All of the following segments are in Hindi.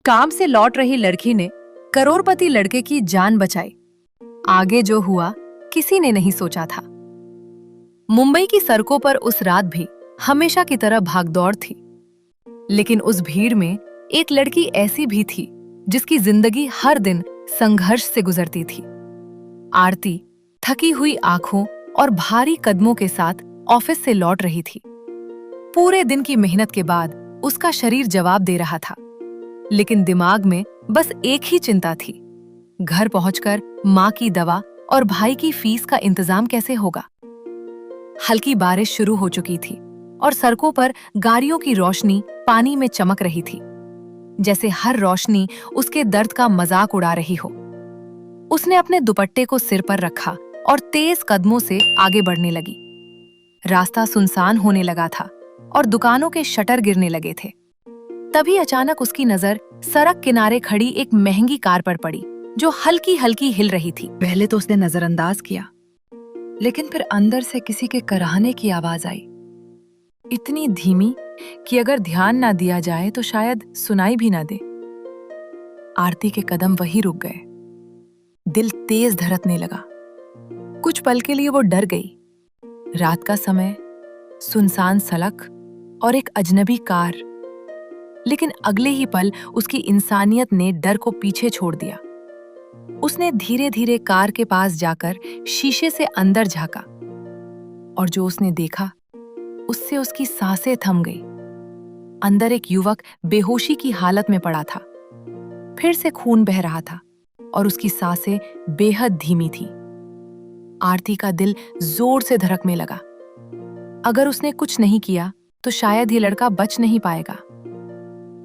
काम से लौट रही लड़की ने करोड़पति लड़के की जान बचाई। आगे जो हुआ किसी ने नहीं सोचा था। मुंबई की सड़कों पर उस रात भी हमेशा की तरह भागदौड़ थी, लेकिन उस भीड़ में एक लड़की ऐसी भी थी जिसकी जिंदगी हर दिन संघर्ष से गुजरती थी। आरती थकी हुई आंखों और भारी कदमों के साथ ऑफिस से लौट रही थी। पूरे दिन की मेहनत के बाद उसका शरीर जवाब दे रहा था, लेकिन दिमाग में बस एक ही चिंता थी, घर पहुंचकर माँ की दवा और भाई की फीस का इंतजाम कैसे होगा। हल्की बारिश शुरू हो चुकी थी और सड़कों पर गाड़ियों की रोशनी पानी में चमक रही थी, जैसे हर रोशनी उसके दर्द का मजाक उड़ा रही हो। उसने अपने दुपट्टे को सिर पर रखा और तेज कदमों से आगे बढ़ने लगी। रास्ता सुनसान होने लगा था और दुकानों के शटर गिरने लगे थे। तभी अचानक उसकी नजर सड़क किनारे खड़ी एक महंगी कार पर पड़ी, जो हल्की हल्की हिल रही थी। पहले तो उसने नजरअंदाज किया, लेकिन फिर अंदर से किसी के कराहने की आवाज आई, इतनी धीमी कि अगर ध्यान ना दिया जाए तो शायद सुनाई भी ना दे। आरती के कदम वहीं रुक गए। दिल तेज धड़कने लगा। कुछ पल के लिए वो डर गई। रात का समय, सुनसान सड़क और एक अजनबी कार, लेकिन अगले ही पल उसकी इंसानियत ने डर को पीछे छोड़ दिया। उसने धीरे धीरे कार के पास जाकर शीशे से अंदर झांका, और जो उसने देखा उससे उसकी सांसें थम गई। अंदर एक युवक बेहोशी की हालत में पड़ा था। फिर से खून बह रहा था और उसकी सांसें बेहद धीमी थी। आरती का दिल जोर से धड़कने लगा। अगर उसने कुछ नहीं किया तो शायद ये लड़का बच नहीं पाएगा।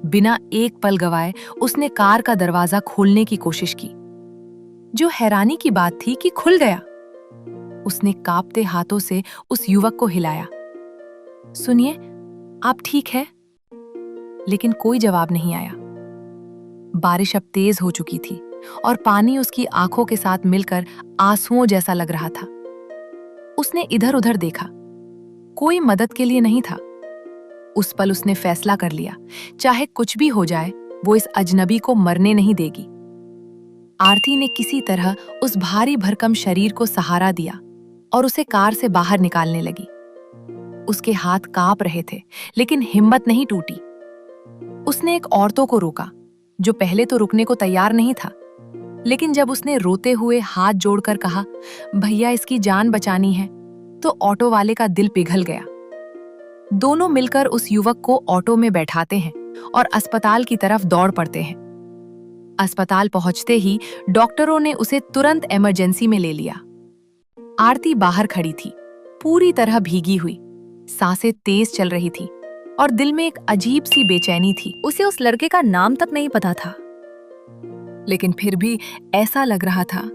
बिना एक पल गवाए उसने कार का दरवाजा खोलने की कोशिश की। जो हैरानी की बात थी कि खुल गया। उसने कांपते हाथों से उस युवक को हिलाया, सुनिए, आप ठीक है? लेकिन कोई जवाब नहीं आया। बारिश अब तेज हो चुकी थी और पानी उसकी आंखों के साथ मिलकर आंसुओं जैसा लग रहा था। उसने इधर उधर देखा, कोई मदद के लिए नहीं था। उस पल उसने फैसला कर लिया, चाहे कुछ भी हो जाए, वो इस अजनबी को मरने नहीं देगी। आरती ने किसी तरह उस भारी भरकम शरीर को सहारा दिया और उसे कार से बाहर निकालने लगी। उसके हाथ कांप रहे थे, लेकिन हिम्मत नहीं टूटी। उसने एक औरतों को रोका, जो पहले तो रुकने को तैयार नहीं था, लेकिन जब उसने रोते हुए हाथ जोड़कर कहा, भैया इसकी जान बचानी है, तो ऑटो वाले का दिल पिघल गया। दोनों मिलकर उस युवक को ऑटो में बैठाते हैं और अस्पताल की तरफ दौड़ पड़ते हैं। अस्पताल पहुंचते ही डॉक्टरों ने उसे तुरंत इमरजेंसी में ले लिया। आरती बाहर खड़ी थी, पूरी तरह भीगी हुई, सांसें तेज चल रही थी और दिल में एक अजीब सी बेचैनी थी। उसे उस लड़के का नाम तक नहीं पता था, लेकिन फिर भी ऐसा लग रहा था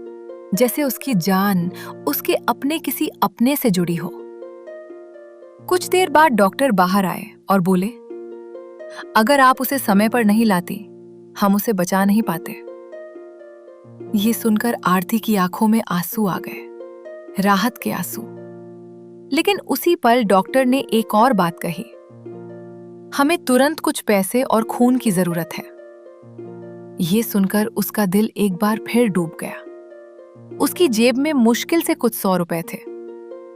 जैसे उसकी जान उसके अपने किसी अपने से जुड़ी हो। कुछ देर बाद डॉक्टर बाहर आए और बोले, अगर आप उसे समय पर नहीं लाती, हम उसे बचा नहीं पाते। ये सुनकर आरती की आंखों में आंसू आ गए, राहत के आंसू। लेकिन उसी पल डॉक्टर ने एक और बात कही, हमें तुरंत कुछ पैसे और खून की जरूरत है। ये सुनकर उसका दिल एक बार फिर डूब गया। उसकी जेब में मुश्किल से कुछ 100 रुपए थे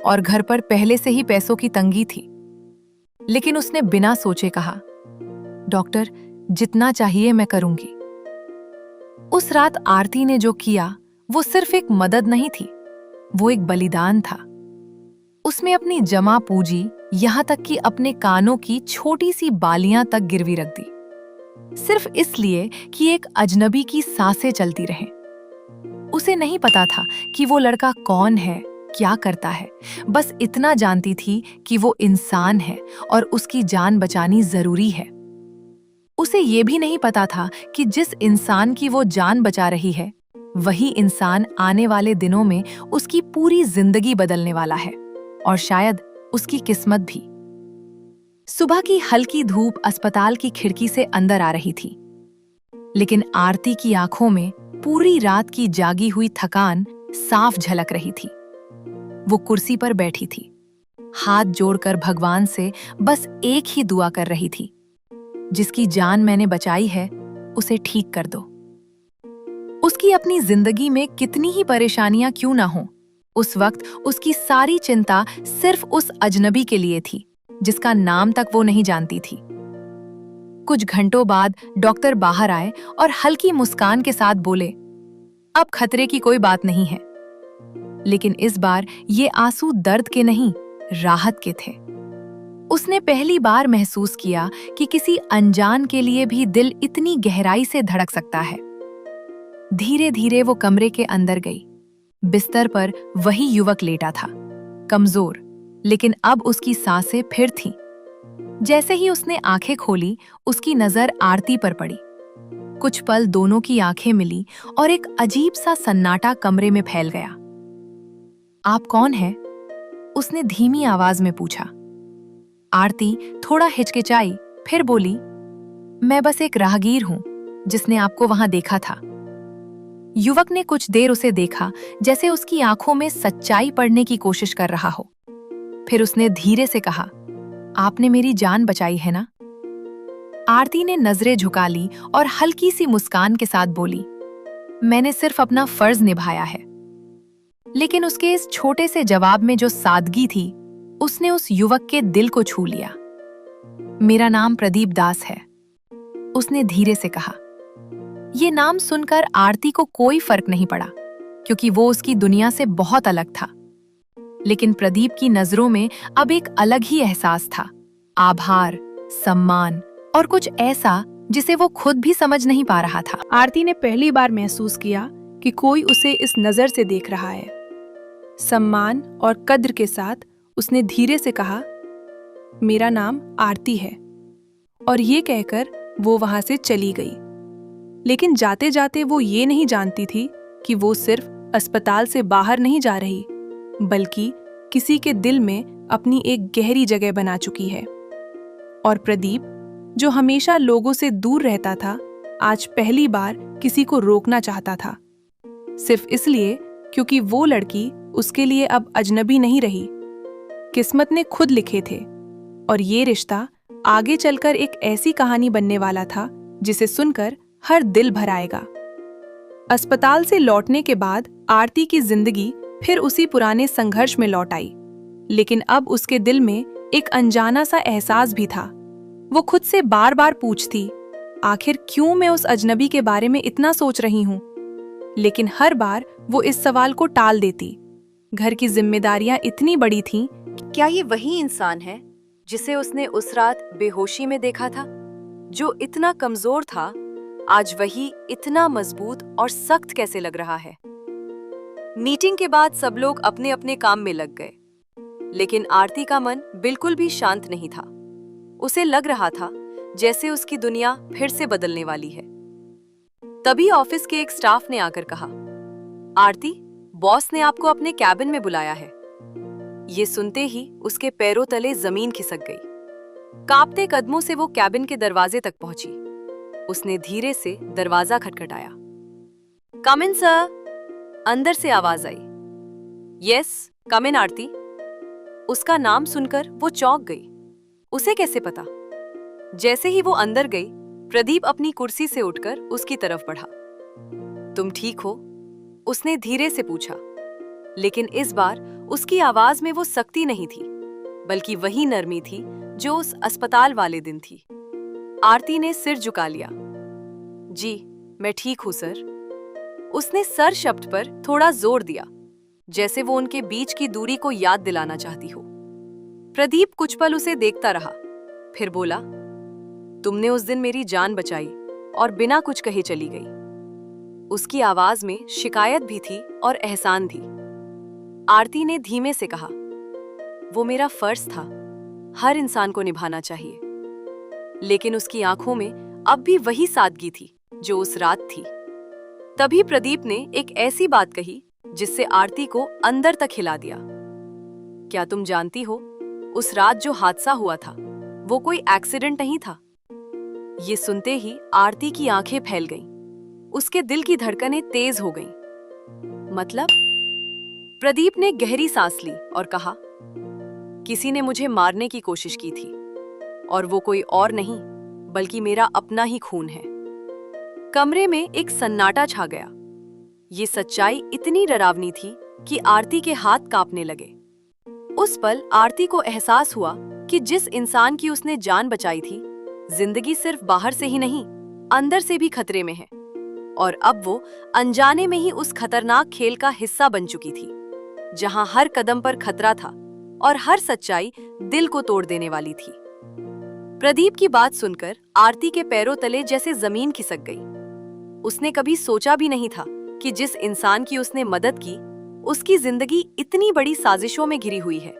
और घर पर पहले से ही पैसों की तंगी थी। लेकिन उसने बिना सोचे कहा, डॉक्टर, जितना चाहिए मैं करूंगी। उस रात आरती ने जो किया वो सिर्फ एक मदद नहीं थी, वो एक बलिदान था। उसने अपनी जमा पूंजी, यहां तक कि अपने कानों की छोटी सी बालियां तक गिरवी रख दी, सिर्फ इसलिए कि एक अजनबी की सांसें चलती रहें। उसे नहीं पता था कि वो लड़का कौन है, क्या करता है, बस इतना जानती थी कि वो इंसान है और उसकी जान बचानी जरूरी है। उसे ये भी नहीं पता था कि जिस इंसान की वो जान बचा रही है, वही इंसान आने वाले दिनों में उसकी पूरी जिंदगी बदलने वाला है, और शायद उसकी किस्मत भी। सुबह की हल्की धूप अस्पताल की खिड़की से अंदर आ रही थी, लेकिन आरती की आंखों में पूरी रात की जागी हुई थकान साफ झलक रही थी। वो कुर्सी पर बैठी थी, हाथ जोड़कर भगवान से बस एक ही दुआ कर रही थी, जिसकी जान मैंने बचाई है उसे ठीक कर दो। उसकी अपनी जिंदगी में कितनी ही परेशानियां क्यों ना हो, उस वक्त उसकी सारी चिंता सिर्फ उस अजनबी के लिए थी जिसका नाम तक वो नहीं जानती थी। कुछ घंटों बाद डॉक्टर बाहर आए और हल्की मुस्कान के साथ बोले, अब खतरे की कोई बात नहीं है। लेकिन इस बार ये आंसू दर्द के नहीं, राहत के थे। उसने पहली बार महसूस किया कि किसी अनजान के लिए भी दिल इतनी गहराई से धड़क सकता है। धीरे धीरे वो कमरे के अंदर गई। बिस्तर पर वही युवक लेटा था, कमजोर, लेकिन अब उसकी सांसें फिर थीं। जैसे ही उसने आंखें खोली, उसकी नजर आरती पर पड़ी। कुछ पल दोनों की आंखें मिली और एक अजीब सा सन्नाटा कमरे में फैल गया। आप कौन हैं? उसने धीमी आवाज में पूछा। आरती थोड़ा हिचकिचाई, फिर बोली, मैं बस एक राहगीर हूं जिसने आपको वहां देखा था। युवक ने कुछ देर उसे देखा, जैसे उसकी आंखों में सच्चाई पढ़ने की कोशिश कर रहा हो। फिर उसने धीरे से कहा, आपने मेरी जान बचाई है ना? आरती ने नजरें झुका ली और हल्की सी मुस्कान के साथ बोली, मैंने सिर्फ अपना फर्ज निभाया है। लेकिन उसके इस छोटे से जवाब में जो सादगी थी, उसने उस युवक के दिल को छू लिया। मेरा नाम प्रदीप दास है, उसने धीरे से कहा। ये नाम सुनकर आरती को कोई फर्क नहीं पड़ा, क्योंकि वो उसकी दुनिया से बहुत अलग था। लेकिन प्रदीप की नजरों में अब एक अलग ही एहसास था, आभार, सम्मान और कुछ ऐसा जिसे वो खुद भी समझ नहीं पा रहा था। आरती ने पहली बार महसूस किया कि कोई उसे इस नजर से देख रहा है। सम्मान और कद्र के साथ उसने धीरे से कहा, मेरा नाम आरती है। और ये कहकर वो वहां से चली गई। लेकिन जाते जाते वो ये नहीं जानती थी कि वो सिर्फ अस्पताल से बाहर नहीं जा रही, बल्कि किसी के दिल में अपनी एक गहरी जगह बना चुकी है। और प्रदीप, जो हमेशा लोगों से दूर रहता था, आज पहली बार किसी को रोकना चाहता था, सिर्फ इसलिए क्योंकि वो लड़की उसके लिए अब अजनबी नहीं रही, किस्मत ने खुद लिखे थे। और ये रिश्ता आगे चलकर एक ऐसी कहानी बनने वाला था जिसे सुनकर हर दिल भर आएगा। अस्पताल से लौटने के बाद आरती की जिंदगी फिर उसी पुराने संघर्ष में लौट आई। लेकिन अब उसके दिल में एक अनजाना सा एहसास भी था। वो खुद से बार बार पूछती, आखिर क्यों मैं उस अजनबी के बारे में इतना सोच रही हूं? लेकिन हर बार वो इस सवाल को टाल देती। घर की जिम्मेदारियां इतनी बड़ी थीं। क्या ये वही इंसान है जिसे उसने उस रात बेहोशी में देखा था? जो इतना कमजोर था, आज वही इतना मजबूत और सख्त कैसे लग रहा है? मीटिंग के बाद सब लोग अपने अपने काम में लग गए, लेकिन आरती का मन बिल्कुल भी शांत नहीं था। उसे लग रहा था जैसे उसकी दुनिया फिर से बदलने वाली है। तभी ऑफिस के एक स्टाफ ने आकर कहा, आरती, बॉस ने आपको अपने कैबिन में बुलाया है। ये सुनते ही उसके पैरों तले जमीन खिसक गई। कांपते कदमों से वो कैबिन के दरवाजे तक पहुंची। उसने धीरे से दरवाजा खटखटाया। कम इन सर, अंदर से आवाज आई। यस, कम इन आरती। उसका नाम सुनकर वो चौंक गई। उसे कैसे पता? जैसे ही वो अंदर गई, प्रदीप अपनी कुर्सी से उठकर उसकी तरफ बढ़ा। तुम ठीक हो? उसने धीरे से पूछा। लेकिन इस बार उसकी आवाज में वो सख्ती नहीं थी, बल्कि वही नरमी थी जो उस अस्पताल वाले दिन थी। आरती ने सिर झुका लिया। जी, मैं ठीक हूं सर। उसने सर शब्द पर थोड़ा जोर दिया, जैसे वो उनके बीच की दूरी को याद दिलाना चाहती हो। प्रदीप कुछ पल उसे देखता रहा, फिर बोला, तुमने उस दिन मेरी जान बचाई और बिना कुछ कहे चली गई। उसकी आवाज में शिकायत भी थी और एहसान भी। आरती ने धीमे से कहा, वो मेरा फर्ज था, हर इंसान को निभाना चाहिए। लेकिन उसकी आंखों में अब भी वही सादगी थी जो उस रात थी। तभी प्रदीप ने एक ऐसी बात कही जिससे आरती को अंदर तक हिला दिया। क्या तुम जानती हो, उस रात जो हादसा हुआ था वो कोई एक्सीडेंट नहीं था। ये सुनते ही आरती की आंखें फैल गईं। उसके दिल की धड़कनें तेज हो गईं। मतलब? प्रदीप ने गहरी सांस ली और कहा, किसी ने मुझे मारने की कोशिश की थी, और वो कोई और नहीं बल्कि मेरा अपना ही खून है। कमरे में एक सन्नाटा छा गया। ये सच्चाई इतनी डरावनी थी कि आरती के हाथ कांपने लगे। उस पल आरती को एहसास हुआ कि जिस इंसान की उसने जान बचाई थी, जिंदगी सिर्फ बाहर से ही नहीं, अंदर से भी खतरे में है। और अब वो अनजाने में ही उस खतरनाक खेल का हिस्सा बन चुकी थी, जहां हर कदम पर खतरा था और हर सच्चाई दिल को तोड़ देने वाली थी। प्रदीप की बात सुनकर आरती के पैरों तले जैसे जमीन खिसक गई। उसने कभी सोचा भी नहीं था कि जिस इंसान की उसने मदद की, उसकी जिंदगी इतनी बड़ी साजिशों में घिरी हुई है।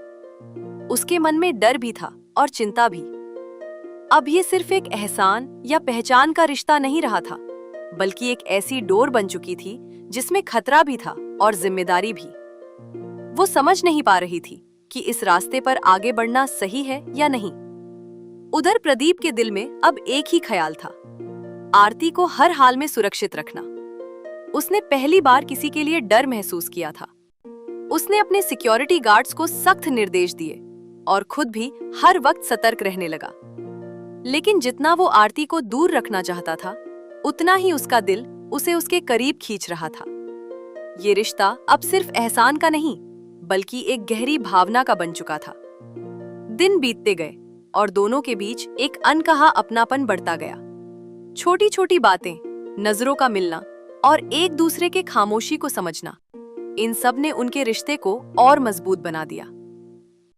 उसके मन में डर भी था और चिंता भी। अब ये सिर्फ एक एहसान या पहचान का रिश्ता नहीं रहा था, बल्कि एक ऐसी डोर बन चुकी थी जिसमें खतरा भी था और जिम्मेदारी भी। वो समझ नहीं पा रही थी कि इस रास्ते पर आगे बढ़ना सही है या नहीं। उधर प्रदीप के दिल में अब एक ही ख्याल था, आरती को हर हाल में सुरक्षित रखना। उसने पहली बार किसी के लिए डर महसूस किया था। उसने अपने सिक्योरिटी गार्ड्स को सख्त निर्देश दिए और खुद भी हर वक्त सतर्क रहने लगा। लेकिन जितना वो आरती को दूर रखना चाहता था, उतना ही उसका दिल उसे उसके करीब खींच रहा था। ये रिश्ता अब सिर्फ एहसान का नहीं, बल्कि एक गहरी भावना का बन चुका था। दिन बीतते गए और दोनों के बीच एक अनकहा अपनापन बढ़ता गया। छोटी छोटी बातें, नजरों का मिलना और एक दूसरे के खामोशी को समझना, इन सब ने उनके रिश्ते को और मजबूत बना दिया।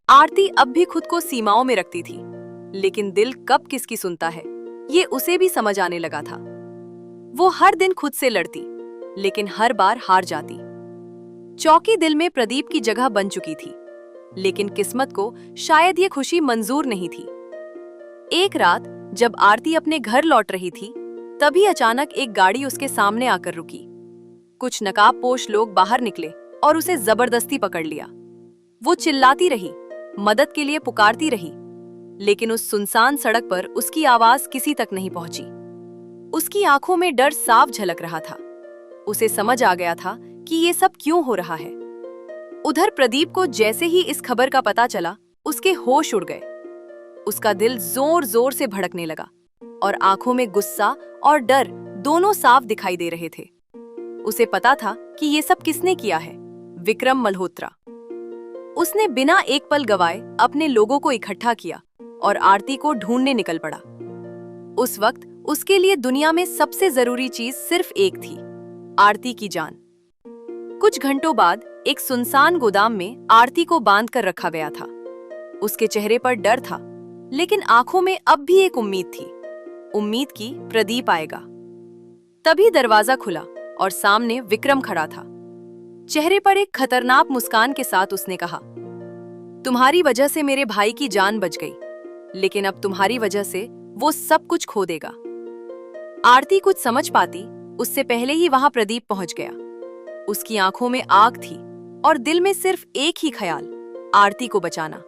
आरती अब भी खुद को सीमाओं में रखती थी, लेकिन दिल कब किसकी सुनता है, ये उसे भी समझ आने लगा था। वो हर दिन खुद से लड़ती, लेकिन हर बार हार जाती। चौकी दिल में प्रदीप की जगह बन चुकी थी, लेकिन किस्मत को शायद ये खुशी मंजूर नहीं थी। एक रात जब आरती अपने घर लौट रही थी, तभी अचानक एक गाड़ी उसके सामने आकर रुकी। कुछ नकाबपोश लोग बाहर निकले और उसे जबरदस्ती पकड़ लिया। वो चिल्लाती रही, मदद के लिए पुकारती रही, लेकिन उस सुनसान सड़क पर उसकी आवाज किसी तक नहीं पहुंची। उसकी आंखों में डर साफ झलक रहा था। उसे समझ आ गया था कि ये सब क्यों हो रहा है। उधर प्रदीप को जैसे ही इस खबर का पता चला, उसके होश उड़ गए। उसका दिल जोर जोर से धड़कने लगा और आंखों में गुस्सा और डर दोनों साफ दिखाई दे रहे थे। उसे पता था कि ये सब किसने किया है, विक्रम मल्होत्रा। उसने बिना एक पल गवाए अपने लोगों को इकट्ठा किया और आरती को ढूंढने निकल पड़ा। उस वक्त उसके लिए दुनिया में सबसे जरूरी चीज सिर्फ एक थी, आरती की जान। कुछ घंटों बाद एक सुनसान गोदाम में आरती को बांध कर रखा गया था। उसके चेहरे पर डर था, लेकिन आंखों में अब भी एक उम्मीद थी, उम्मीद की प्रदीप आएगा। तभी दरवाजा खुला और सामने विक्रम खड़ा था। चेहरे पर एक खतरनाक मुस्कान के साथ उसने कहा, तुम्हारी वजह से मेरे भाई की जान बच गई, लेकिन अब तुम्हारी वजह से वो सब कुछ खो देगा। आरती कुछ समझ पाती उससे पहले ही वहां प्रदीप पहुंच गया। उसकी आंखों में आग थी और दिल में सिर्फ एक ही ख्याल, आरती को बचाना।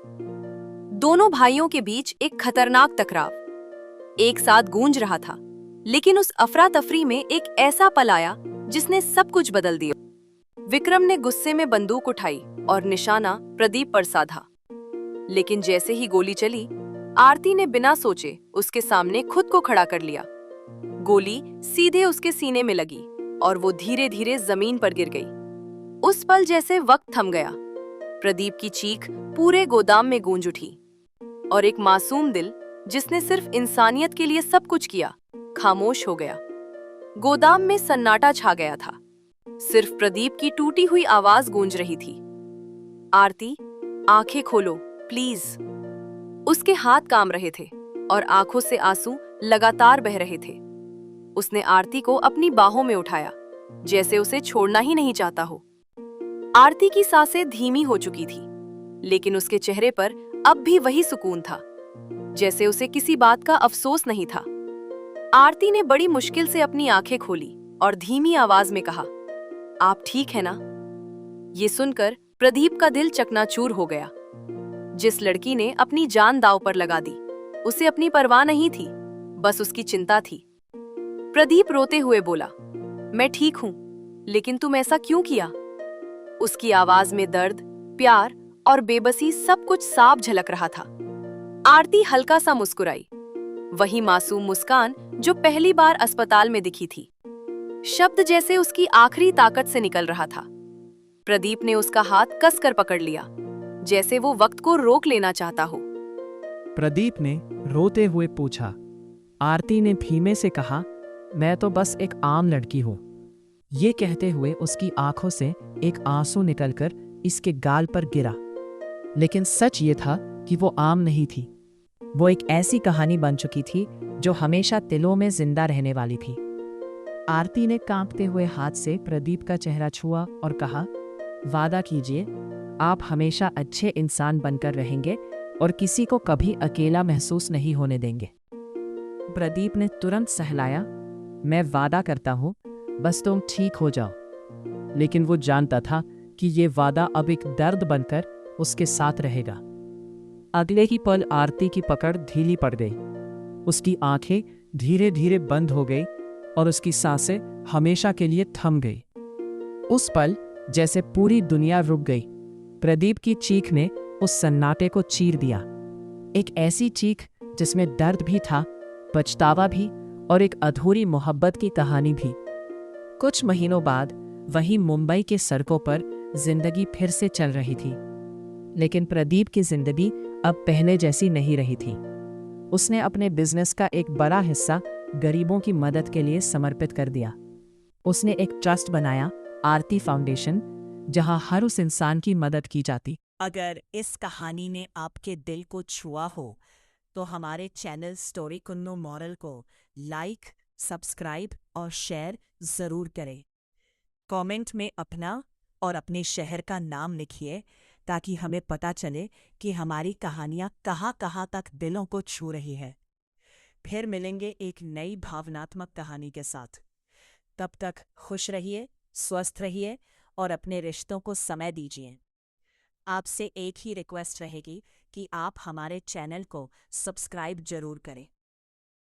दोनों भाइयों के बीच एक खतरनाक टकराव एक साथ गूंज रहा था, लेकिन उस अफरा तफरी में एक ऐसा पल आया जिसने सब कुछ बदल दिया। विक्रम ने गुस्से में बंदूक उठाई और निशाना प्रदीप पर साधा, लेकिन जैसे ही गोली चली, आरती ने बिना सोचे उसके सामने खुद को खड़ा कर लिया। गोली सीधे उसके सीने में लगी और वो धीरे धीरे जमीन पर गिर गई। उस पल जैसे वक्त थम गया। प्रदीप की चीख पूरे गोदाम में गूंज उठी और एक मासूम दिल जिसने सिर्फ इंसानियत के लिए सब कुछ किया, खामोश हो गया। गोदाम में सन्नाटा छा गया था। सिर्फ प्रदीप की टूटी हुई आवाज गूंज रही थी, आरती, आंखें खोलो प्लीज। उसके हाथ काम रहे थे और आंखों से आंसू लगातार बह रहे थे। उसने आरती को अपनी बाहों में उठाया, जैसे उसे छोड़ना ही नहीं चाहता हो। आरती की सांसें धीमी हो चुकी थी, लेकिन उसके चेहरे पर अब भी वही सुकून था, जैसे उसे किसी बात का अफसोस नहीं था। आरती ने बड़ी मुश्किल से अपनी आंखें खोली और धीमी आवाज में कहा, आप ठीक है ना? ये सुनकर प्रदीप का दिल चकनाचूर हो गया। जिस लड़की ने अपनी जान दांव पर लगा दी, उसे अपनी परवाह नहीं थी, बस उसकी चिंता थी। प्रदीप रोते हुए बोला, मैं ठीक हूं, लेकिन तुम ऐसा क्यों किया? उसकी आवाज में दर्द, प्यार और बेबसी सब कुछ साफ झलक रहा था। आरती हल्का सा मुस्कुराई, वही मासूम मुस्कान जो पहली बार अस्पताल में दिखी थी। शब्द जैसे उसकी आखिरी ताकत से निकल रहा था। प्रदीप ने उसका हाथ कसकर पकड़ लिया, जैसे वो वक्त को रोक लेना चाहता हो। प्रदीप ने रोते हुए पूछा। आरती ने धीमे से कहा, मैं तो बस एक आम लड़की हूं। ये कहते हुए उसकी आंखों से एक आंसू निकलकर इसके गाल पर गिरा। लेकिन सच ये था कि वो आम नहीं थी। वो एक ऐसी कहानी बन चुकी थी जो हमेशा दिलों में जिंदा रहने वाली थी। आरती ने कांपते हुए हाथ से प्रदीप का चेहरा छुआ और कहा, वादा कीजिए, आप हमेशा अच्छे इंसान बनकर रहेंगे और किसी को कभी अकेला महसूस नहीं होने देंगे। प्रदीप ने तुरंत सहलाया, मैं वादा करता हूं, बस तुम ठीक हो जाओ। लेकिन वो जानता था कि ये वादा अब एक दर्द बनकर उसके साथ रहेगा। अगले ही पल आरती की पकड़ ढीली पड़ गई। उसकी आंखें धीरे धीरे बंद हो गई और उसकी सांसें हमेशा के लिए थम गई। उस पल जैसे पूरी दुनिया रुक गई। प्रदीप की चीख ने उस सन्नाटे को चीर दिया। एक ऐसी चीख जिसमें दर्द भी था, पछतावा भी और एक अधूरी मोहब्बत की कहानी भी। कुछ महीनों बाद वहीं मुंबई के सड़कों पर जिंदगी फिर से चल रही थी। लेकिन प्रदीप की जिंदगी अब पहले जैसी नहीं रही थी। उसने अपने बिजनेस का एक बड़ा हिस्सा गरीबों की मदद के लिए समर्पित कर दिया। उसने एक ट्रस्ट बनाया, आरती फाउंडेशन, जहां हर उस इंसान की मदद की जाती। अगर इस कहानी ने आपके दिल को छुआ हो तो हमारे चैनल स्टोरी कुन्नू मॉरल को लाइक, सब्सक्राइब और शेयर ज़रूर करें। कमेंट में अपना और अपने शहर का नाम लिखिए ताकि हमें पता चले कि हमारी कहानियाँ कहाँ तक दिलों को छू रही है। फिर मिलेंगे एक नई भावनात्मक कहानी के साथ। तब तक खुश रहिए, स्वस्थ रहिए और अपने रिश्तों को समय दीजिए। आपसे एक ही रिक्वेस्ट रहेगी कि आप हमारे चैनल को सब्सक्राइब जरूर करें।